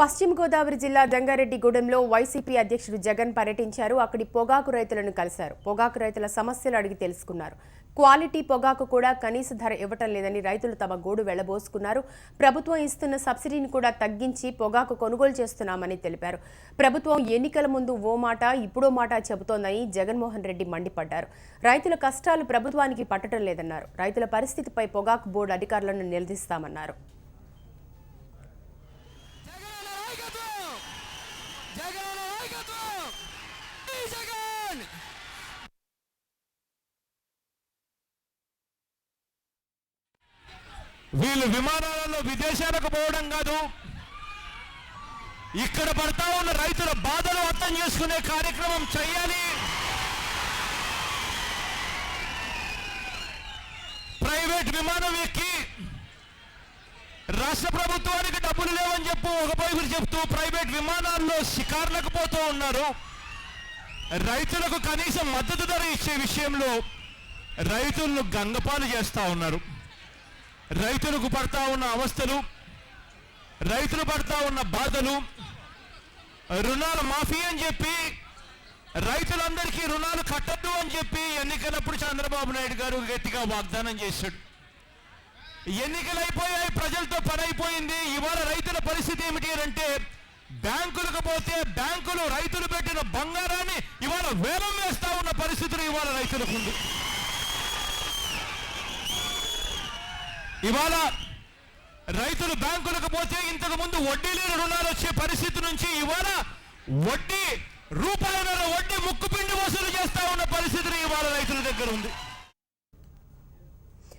పశ్చిమ గోదావరి జిల్లా జంగారెడ్డిగూడెంలో వైసీపీ అధ్యక్షుడు జగన్ పర్యటించారు. అక్కడి పొగాకు రైతులను కలిశారు. పొగాకు రైతుల సమస్యలు అడిగి తెలుసుకున్నారు. క్వాలిటీ పొగాకు కూడా కనీస ధర ఇవ్వటం లేదని రైతులు తమ గోడు వెళ్లబోసుకున్నారు. ప్రభుత్వం ఇస్తున్న సబ్సిడీని కూడా తగ్గించి పొగాకు కొనుగోలు చేస్తున్నామని తెలిపారు. ప్రభుత్వం ఎన్నికల ముందు ఓ మాట ఇప్పుడో మాట చెబుతోందని జగన్మోహన్ రెడ్డి మండిపడ్డారు. రైతుల కష్టాలు ప్రభుత్వానికి పట్టడం లేదన్నారు. రైతుల పరిస్థితిపై పొగాకు బోర్డు అధికారులను నిలదీస్తామన్నారు. వీళ్ళు విమానాలలో విదేశాలకు పోవడం కాదు, ఇక్కడ పడతా ఉన్న రైతుల బాధలు అర్థం చేసుకునే కార్యక్రమం చేయాలి. ప్రైవేట్ విమానం ఎక్కి రాష్ట్ర ప్రభుత్వానికి డబ్బులు లేవని ఒకవైపు చెప్తూ ప్రైవేట్ విమానాల్లో షికార్లకు పోతూ ఉన్నారు. రైతులకు కనీసం మద్దతు ధర ఇచ్చే విషయంలో రైతులను గంగపాలు చేస్తూ ఉన్నారు. రైతులకు పడతా ఉన్న అవస్థలు, రైతులు పడతా ఉన్న బాధలు, రుణాల మాఫీ అని చెప్పి రైతులందరికీ రుణాలు కట్టద్దు అని చెప్పి ఎన్నికలప్పుడు చంద్రబాబు నాయుడు గారు గట్టిగా వాగ్దానం చేశాడు. ఎన్నికలు అయిపోయాయి, ప్రజలతో పని అయిపోయింది. ఇవాళ రైతుల పరిస్థితి ఏమిటి అంటే బ్యాంకులకు పోతే బ్యాంకులు రైతులు పెట్టిన బంగారాన్ని ఇవాళ వేలం వేస్తా ఉన్న పరిస్థితులు ఇవాళ రైతులకు ఉంది. ఇవాళ రైతులు బ్యాంకులకు పోతే ఇంతకు ముందు వడ్డీ లేని రుణాలు వచ్చే పరిస్థితి నుంచి ఇవాళ వడ్డీ రూపాయల వడ్డీ ముక్కుపిండి వసూలు చేస్తా ఉన్న పరిస్థితులు ఇవాళ రైతుల దగ్గర ఉంది.